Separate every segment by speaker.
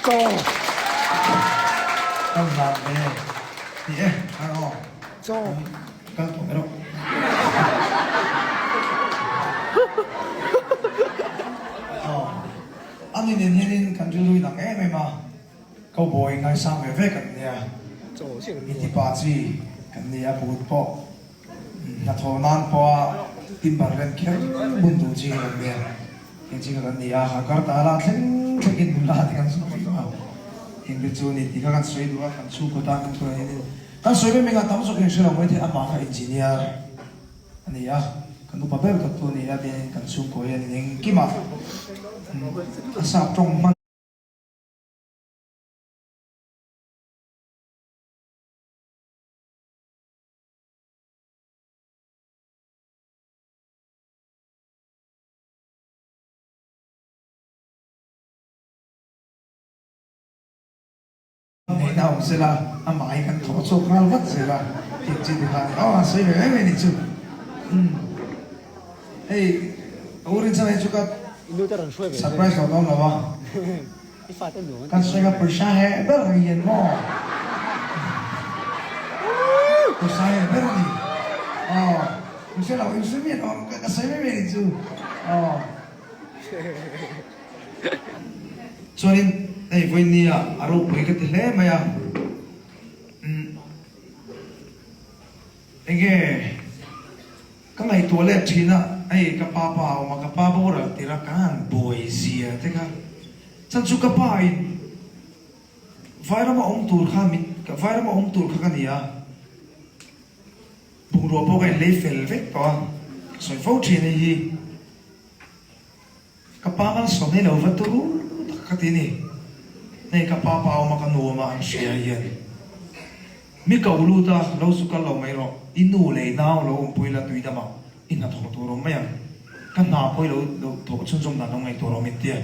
Speaker 1: Go.
Speaker 2: Không làm về thì em ăn o
Speaker 1: Go.
Speaker 2: các thủ đâu anh nhìn hiện in cần chú lui nặng em mà câu bồi ngay sang về cần nhà thì bà chị cần nhà bút po là thọ nan po tim bạc lên kia bún đủ chi cần nhà cái chi cần nhà hàng cả ta là thằng thằng in bún là thì cần suy mà hiện bây giờ này thì các suy đủ cần suy có ta cần suy này ta suy với mình là tắm suy cái suy là mới thì anh mà phải engineer anh nhà cần tu papel tu tu này thì cần suy có những cái mà sao trong mắt này nào sẽ là anh mãi cần thọ số cao vất sẽ là hiện chỉ được là suy về em này chứ hey urin sa medyo ka surprise ko na ba kan suy ka persa he pero yan mo persa he pero ni kasi lang yung sabihin kasi may medyo so rin ay voy niya araw po ikatile maya ege kamay toilet china ay kapapa o makapapa ora tirakan boy siya teka san su kapain vaira ma tur khamin vaira ma tur khakania bungro po kay level vek pa so fo china hi kapapa so ne lo vaturu takatini nei kapapa o makanu ma an siya yan mi kauluta lo su ka lo mai ro inu le naw lo puila tuidama ina thong tu rom maya kan na poi lo tho chun chum na ngai tu rom itia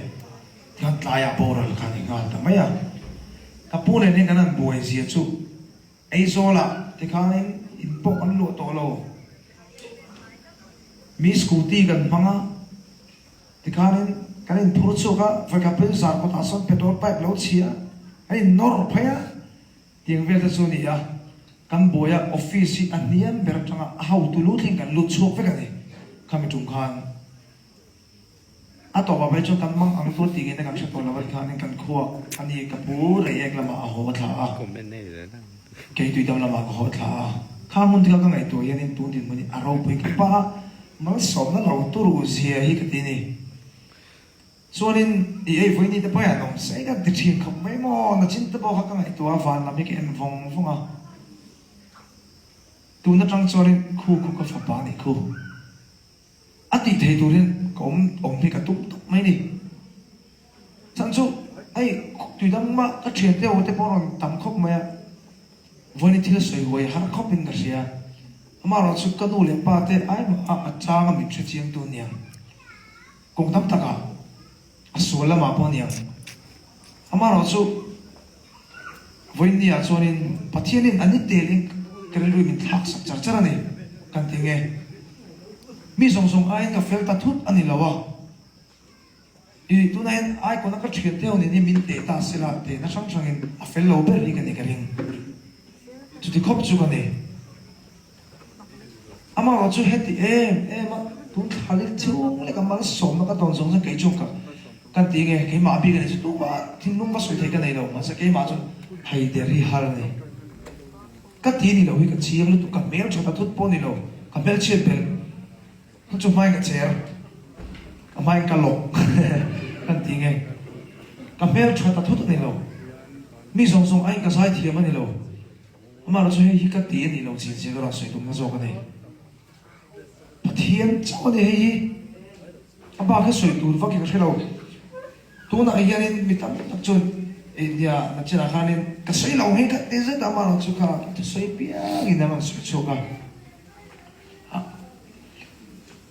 Speaker 2: thian tlaya boral kan nga ta maya ka pune ne kanan boi sia chu ei zola te khanin in pok an lo to lo mi scooty kan manga te khanin kanin thur chu ka fa ka pen sa ko ta son petrol pipe lo chia ai nor phaya tiang vel ta chu ni ya kan boya office an niam ber tanga how to lu thing kan lu chok ve kan ni kami tung khan ato ba becho kan mang ang to tingin na kan sa tolawat khan kan khuwa ani ka pu re ek lama a ho tha a
Speaker 3: comment nei le na
Speaker 2: ke tu dam lama ko ho tha kha mun thil ka ngai to yan in tu din mani aro pe ka pa mal som na lo tu ru zia hi ka ti ni sonin i ei voi ni te pa ya nong sai ka ti thim kham mai mo na chin ta bo ka ngai to a van la mi ke en vong vong a tu na trăng cho nên khu có phật bà này khu á tị thầy tu nên có ông thì cả tụng mấy đi chẳng số ấy tùy tâm mà các chuyện theo thế bao lần tắm khóc mà với những thứ soi hồi hát khóc bên cái gì mà nó chút cái nụ liền ba thế ai mà trang mình chuyện riêng tu niệm cùng tâm tất cả số là mà bao nhiêu mà nó chút với nia cho nên bắt thiên nên anh ấy tiền cái lui mình thắc sắc chả này kan tiếng nghe mi song song ai nga fel ta thut ani lawa i tu nai ai ko na ka chhe te oni ni min te ta sila te na sang sang in a fel lo ber ri kan ni ka ring tu ti khop chu ka ne ama wa chu het em ma tu thali chung le ka ma som na ka ton song sa kai chu ka kan tiếng nghe cái ma bi ka ni tu ba thin lung ba soi the ka nei lo ma sa cái ma chu hai de ri har ne các tí ni lo hi ka chiang lu tu ka mel chota thut po ni lo ka mel che bel ku chu mai ka cher ka mai ka lo kan ti nge ka mel chota thut ni lo mi song song ai ka sai thi ma ni lo ama lo so hi ka ti ni lo chin che ra soi tu ma zo ka nei pathian chaw ne hi aba ka soi tu va ki ka khelo tu na ai yanin mi tam tak chun India na china khanin ka sei lo hin ka te ze ta ma lo chu ka te sei pia gi na ma chu ka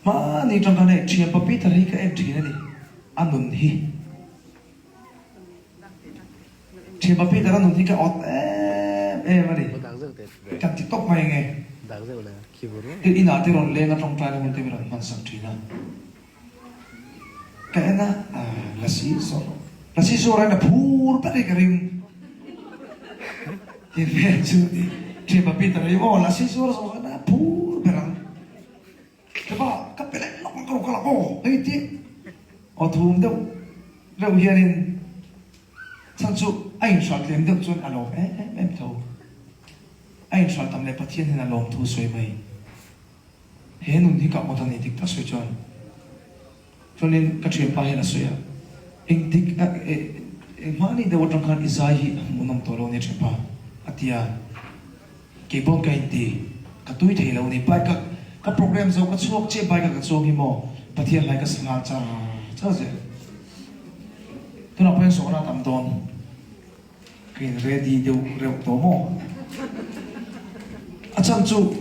Speaker 2: ma ni tang ka ne chia pa pi ta ri ka em thi na ni anun hi chia pa pi ta anun hi ka ot ma ni ka ti tok mai nge
Speaker 3: dag ze le kiburu
Speaker 2: te ina te ron le na tong trai na te mi ron man sam thi na ka na la si so là si số này là phur bắt đi cái ring thì về chứ thì mà biết là ô là si số số này phur bắt lắm thế bà các bé lại lỏng cái lỏng ô ấy tí ở thùng đâu đâu hiện lên sang chỗ anh soát lên được chôn alo em thâu anh soát tầm này phát hiện là lồng thu suy mày hết nung thì cả một thằng này thích ta suy chọn cho nên các chuyện ba là suy anh thích mà đi đâu trong khăn Isaiah muốn nằm tổ lông này chuyện ba atia cái bọn cái gì các tuổi thầy lâu này bài các program rồi các suốt chế bài các suốt gì mà phát hiện lại các sinh hoạt cha gì tôi nói với số nào tầm đòn cái ready đâu rêu tổ mò acham chu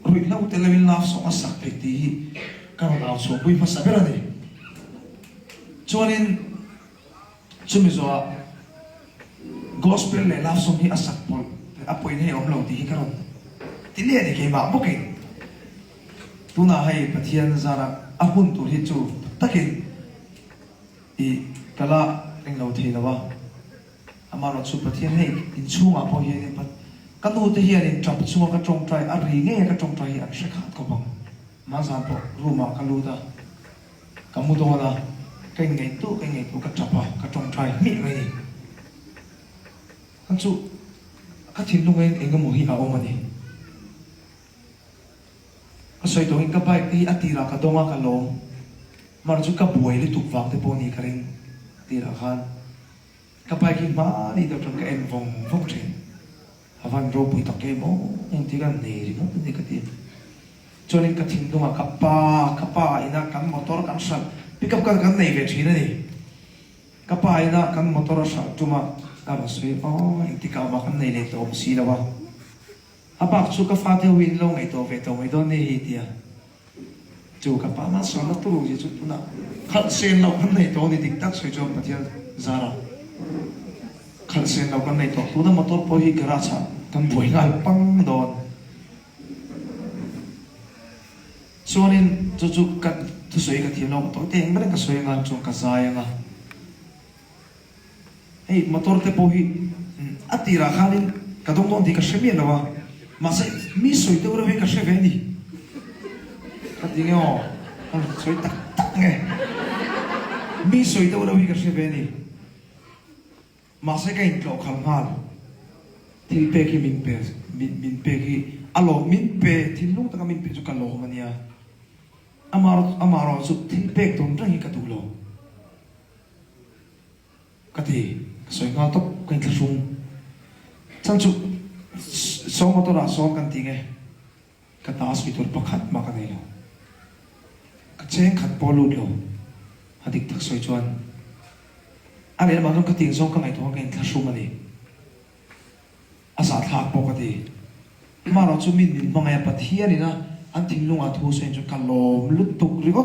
Speaker 2: rồi lâu tới level nào số sắc phải tí các bạn nào số quý mà sao vậy này cho nên chúng mình nói gospel này là số hi asak pol apoi này ông lâu thì cái tí lệ này cái mà bốc cái tu na hay phát hiện ra là apun tu hi chu tất nhiên thì cái là anh lâu thì là ba ama nó chu phát hiện này in chu mà bôi này bắt các tu thì hiện in chập chu các trong trai ở rì nghe các trong trai ăn sẽ khát có bằng mà sao bộ rùa các lu ta các mu đó là cái ngày tu các chập à các trong trai miệng này các chú các thiên long anh cái mùi à ông này các sợi đồ anh các bài cái atira các đông các lom mà nó chú các buổi đi tục vàng thì boni cái ring tira khan các bài cái má đi đâu trong cái em vòng vòng trên avan ro bui tak emo ang tigan nei mo ni ka tin cho nên các thing dong ka pa ina kan motor kan sal pick up kan nei ve thina ni ka pa ina kan motor sa tuma ka ba sui ang ti ka ba kan nei le to si la ba abak chu ka fa te win long ei to ve to mai do nei hi tia chu ka pa ma so na tu ru ji chu na khat sen lo kan nei to ni dik tak soi chom patia zara khăn sen đâu con này tổ tu nó motor po hi gara cha kan buổi ngai pang don cho nên chú cắt tu soi cái thiền long tối tên mấy cái soi ngan chung cái dài nga hey motor te po hi atira khanin cái đông đông thì cái xe miền đâu mà sẽ mi soi te ora cái xe về đi cái gì nghe soi tắc tắc nghe mi soi te ora cái xe về đi mà sẽ cái lỗ khăn hàn thì pe khi mình pe khi alo mình pe thì lúc ta mình pe cho cái lỗ mà nia amaro giúp thì pe tốn rất nhiều cái tụ lỗ cái thì soi ngao tóc cái thằng sung chẳng chụp số mà tôi đã số cái tiếng ấy cái ta suy tôi bắt khát mà cái này lo cái chén khát bỏ lụt lo hạt địch thật soi chuan anh ấy mà nó cái tiếng giống cái này thôi cái thằng sung này asa thạc bỏ cái gì mà nó chú mình bằng ngày bát hiền này na anh thình lung thu xuyên cho cả lom lút tục rồi có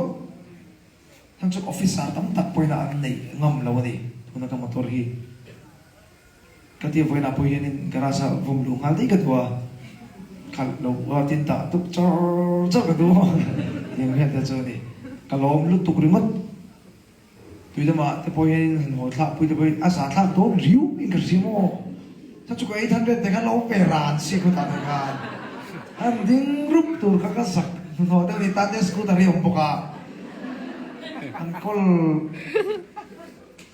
Speaker 2: thằng chú officer tắm tắc bôi na anh này ngâm lâu này thu na cái motor hi cái tiếng bôi na bôi hiền garasa vùng lung hal đi cái tua khal lâu vào tin ta tục cho cái tua nhưng hiện tại giờ này cả lom lút tục rồi mất bây giờ mà cái bôi hiền hồi tháp bây giờ bôi asa tháp tốt riu cái gì màถ้าจุกไอ้ท่านเด็กแต่กันเราเปรานสิคุณตาเนี่ยกันอันดิ้งรูปตัวข้าก็สักคุณพ่อแต่ในตาเด็กกูตาเรียมปกาอันก็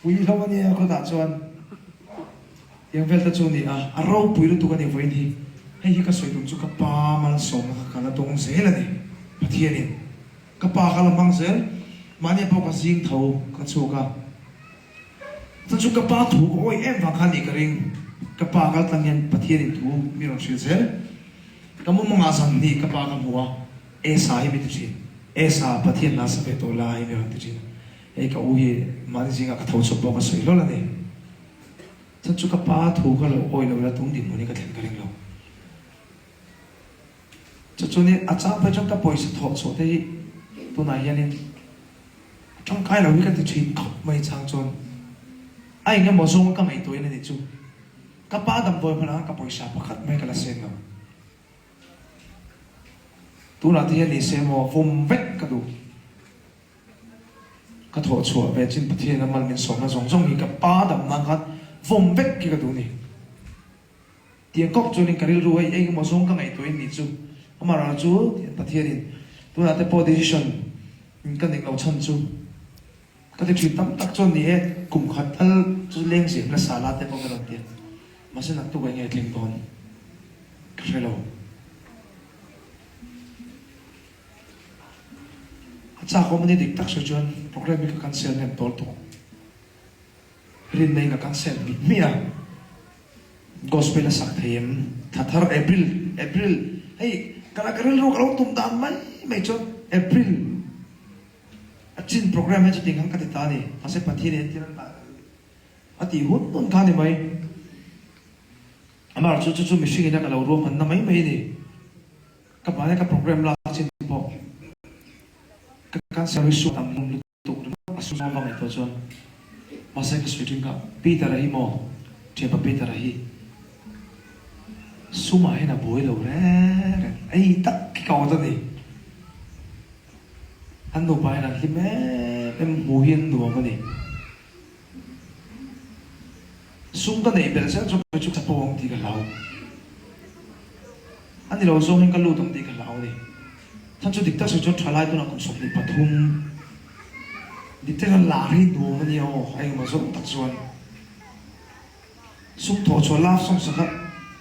Speaker 2: วิ่งเข้ามาเนี่ยคุณตาชวนยังเวลตาชวนนี่เราปุยรู้ตัวกันเนี่ยวันนี้ให้ยี่ก็สวยตรงจุกป้ามันส่งกันแล้วตรงเสียเลยนี่พัทยานี่ก็ป้ากันละมังเสียมันเนี่ยพอกันซิงเท่ากันโชกันถ้าจุกป้าถูกโอ้ยเอ็มฟังคันอีกเรื่องkapakal tangyan pathian itu mirang sel kamu mengasan ni kapakal huwa esa hi mitri esa pathian na sa beto lai mirang tri ka uhi mani jinga ka thau chop ka soi lo la ne chu ka pa thu ka lo oi lo la tung din moni ka thlen ka ring lo chu ne acha pa chok ta poisa tho so te tu na yanin trong kai lo hi ka ti chin khop mai chang chon ai nga mo song ka mai toy na ni chu kapag ang boy mo lang kapoy siya pakat may kalasin mo tu natin yan isem mo vumvek ka do ก็ถอดชัวเวจินประเทศนั้นมันเป็นสองนะสองอีกับป้าดำนังกันวงเบ็กกี่กระดูนี่เตียงก็จูนิการิรู้ไอ้เองมาส่งกันไอ้ตัวนี้จูอามาราจูประเทศนี้ตัวนั้นแต่พอ decision กันเองเราชันจูก็จะคิดตั้งตักจนนี้กลุ่มขัดทัลจูเลี้ยงเสียงและสาระแต่พอกันเตียมาเส้นนักตัวไงเลี้ยงตอนก็ใช่เราจากคอมมันดิกตักสุดจนโปรแกรมมีการเซลล์เนี่ยตัวตัวเรียนในการเซลล์มีอะกอสเปลสักเทียมถ้าทาร์เอพริลเฮ้ยการการเรียนรู้เราตุ้มตามไม่จนเอพริลจินโปรแกรมให้จุดทิ้งขังกันติดตานี่มาเสพปฏิเนที่นั่นอติหุ่นต้นการนี่ไหมอามาจู่มิชิกินักเรารวมมันนั่นไม่นี่กับอะไรกับโปรแกรมลาจินพอการเซอร์วิสตามมุมลุตุกอาสุนบางอีกตัวจนมาเสกสวิตชิ่งกับปีตาระฮิโมเทียบปีตาระฮิสุมาให้น่ะบอยเราแร่ไอ้ตักกี่กาวตัวนี้อันนู้นไปน่ะที่แม่เป็นมูฮินดูมันนี่สุ่มกันเนี่ยเป็นเส้นจุกจุกสับปะรดที่กันเราอันนี้เราส่งให้กันรู้ตรงที่กันเราเนี่ยท่านจุดดิกเตอร์สุดยอดทลายตัวนักคนสมเด็จปฐุมดิกเตอร์ลารีดูมันเนี่ยไอ้มาส่งตักส่วนสุ่มถอดชวนลาส่งสัก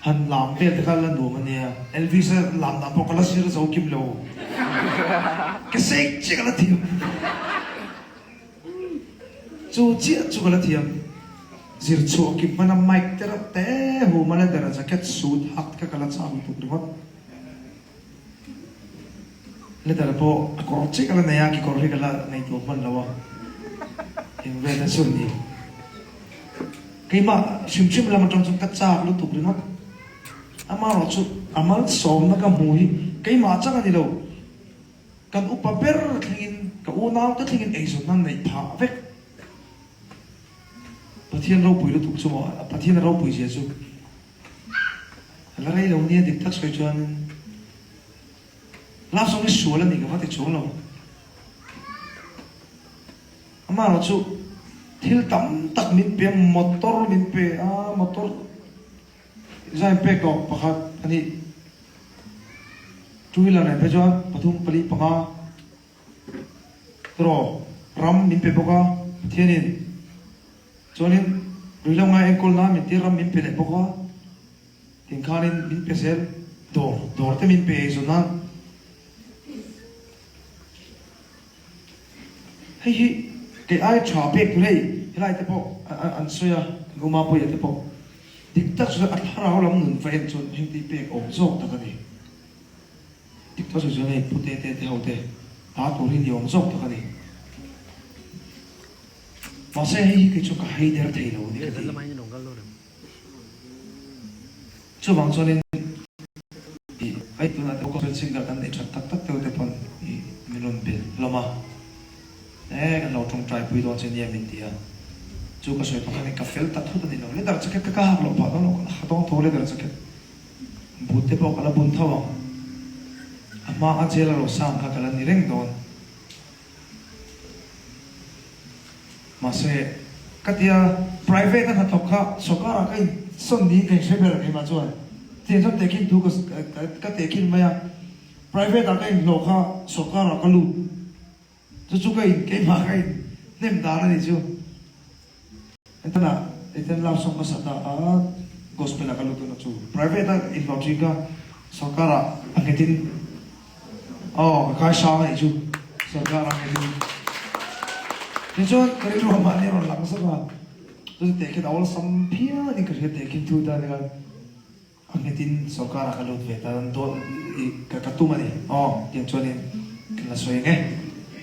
Speaker 2: หันลามเปรี้ยตะกันแล้วดูมันเนี่ยเอลวิสลามน้ำพอกลาสิร์จะเอาคิมโลก็เซ็กจิกละทีมจูเจียจูกละทีมสิร์จูคิมมันไม่เตระเตะหูมันเดระจะแค่สูดหักก็กละจ้าหุ่นตุกดีมั้งเลยแต่ละพอก็เช็คอะไรเนี่ยกี่คนเรียกอะไรในตัวมันแล้ววะยังเวทสุดนี่กี่มาชิมแล้วมันต้องกัดจ้าลุตุกดีมั้งอามาเราชุดอามาสอมนักมวยกี่มาจังกันนี่เรากันอุปเปอร์ทิ้งกับอูน้ำก็ทิ้งไอ้ส่วนนั้นในผาเวกประเทศเราปุ๋ยลุตุกชั่วประเทศเราปุ๋ยเสียสุดแล้วไรเราเนี่ยเด็กทักษะจวนลาส่งให้ชัวร์แล้วนี่ก็ว่าแต่ชัวร์เราอามาเราชุดที่ตั้มตักมินเปียมอเตอร์มินเปียมอเตอร์ใจเปียก็ปะครับอันนี้ช่วยเราหน่อยไปจ้าปฐุมปลีปังอาตรอรัมมินเปียปะก็เทียนินจวนนี้ดูแล้วไงเอ็งคนน้ามินที่รัมมินเปียปะก็ถึงข้านินมินเปียเซลดอร์เตมินเปียส่วนนั้นเฮ้ยแกไอ้ชาเปียกเลยเฮ้ยแต่พออันเสียกูมาปุยแต่พอดิกตักสุดอัดพาราเราหนุนไฟจนเฮงตีเปียกออกโจกตะกันนี่ดิกตักสุดเนี่ยพุทธเตะเอาเตะตาตัวนี้ออกโจกตะกันนี่มาเสียเฮ้ยก็ชุกให้เดอร์เทโลนี่ก็ดีช่วงบางส่วนนี้ไอ้ตัวนั้นก็เป็นสิ่งกันในชัดตักเตะปนมิลุนเบลละมากันเราตรงใจปุยตัวเจนี่มินเดียจูก็สวยตรงนี้กาแฟตัดทุกตัวนี้เราเล่นดาร์จักรก็หักเราผ่านเราต้องโทรเล่นดาร์จักรบุตรบอกกันละบุญท่าวังอามาอาเจลเราสร้างกันละนี่เร่งโดนมาเสกกัตยา private นั่นทอกข้าสกัดกันส่วนนี้เองใช้เบอร์กันมาช่วยเทียนชอบเตะกินทุกก็เตะกินไหมอ่ะ private อะไรโลกข้าสกัดกันลูจู่ๆก็อินมากันเน่มดาร์นี่จู่entar na entar lá só passar a gospel lá kalau tu nak cu private in logica sakara angetin oh kai sang ai cu sakara angetin ni cu kari lu ma ni ron lang sa ba tu te ke awal sampia ni kari te ke tu da dengan angetin sakara kalau tu ta do ka katuma ni oh yang cu ni kena soi nge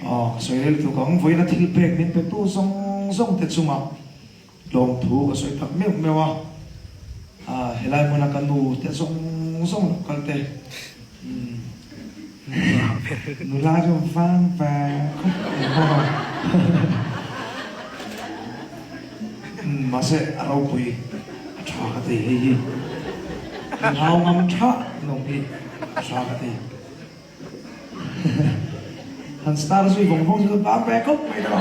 Speaker 2: oh soi le tu kong voi na thil pek min pe tu song te chunga lom thuก็สวยทักเมียวเมียวอ่ะเฮลัยมันนักนูเตะส่งกันเตะนูลาจงฟังแฟมาเสะเราปุยชากันเตะยี่เรางำชะลงพี่ชากันเตะ很 star 所以冯峰就是把白狗没得了。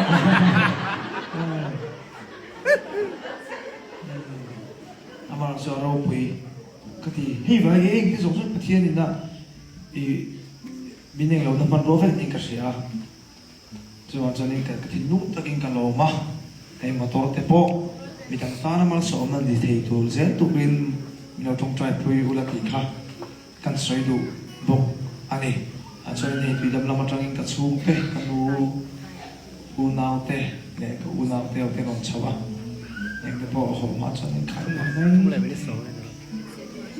Speaker 2: 阿妈说เราไปก็ที่ให้ไว้เองที่สงสัยประเทศนี้นะบินเองเราน้ำมันรถไฟเองก็เสียจะว่าจะเล่นกันก็ที่นุ่งตะกินกันเรามาให้มาตัวเตปโมีต่างตาน้ำมันสมนั่นดีที่ตัวเซนตุบินมีเราต้องใจปุยอุลติค่ะกันสวยดูบอกอันนี้อันสวยนี่ปีดำเรามาจังอินกันสูงเตะกันอูนาวเตะเนี่ยก็อูนาวเตะเอาเตะนอนชาวเองก็บอกโหมาจังอินขันมาไม่
Speaker 3: Hôm nay mới đi số này.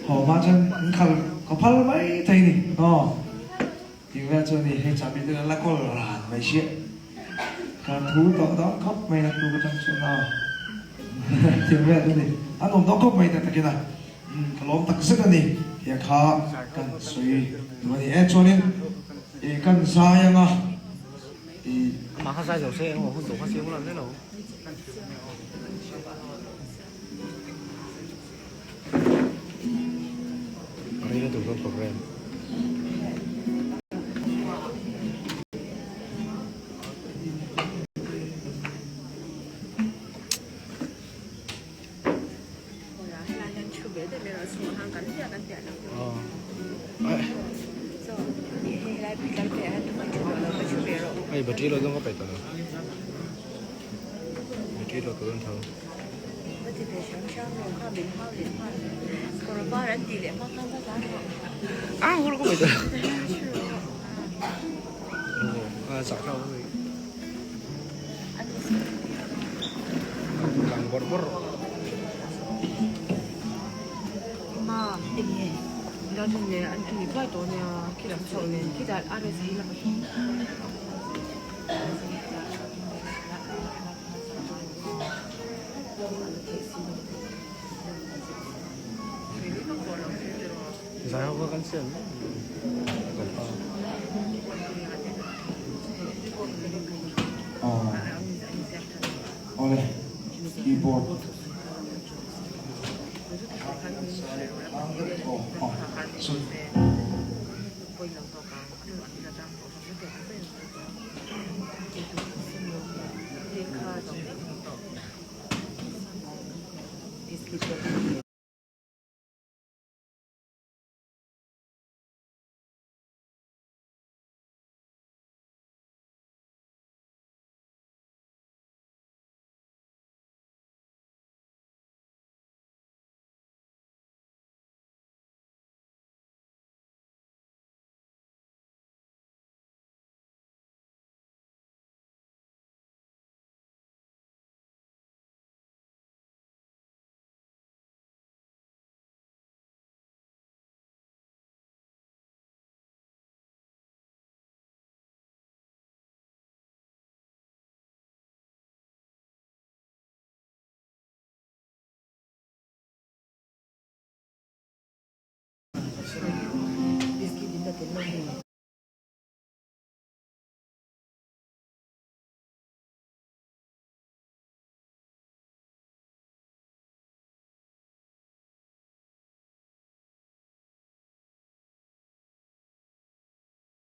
Speaker 2: họ mà chân khăn có phá mấy thầy nè thì ra cho nè hay chả biết là có là mấy chuyện cả thú đó khóc mày là tôi có trong chuyện nào thì ra cho nè anh ông đó khóc mày tại cái nào cái lỗ tắc sức nè thì khá cần suy mà thì em cho nên thì cần sai mà thì
Speaker 3: Mà hát sai dầu xe, không đủ hát xíu làm thế nào. Đây là tụi con program. Ai bật trí rồi không có phải tao. Bật trí rồi tụi con thầu. À, không có phải tao. À, sao sao vậy? Càng bor bor.
Speaker 1: 아, 이게 나중에 안쪽이 빠져오냐 기다 붙여오면 기다 아래서 일어나서
Speaker 3: Sao có cánh sườn? Còn to.
Speaker 2: đây keyboard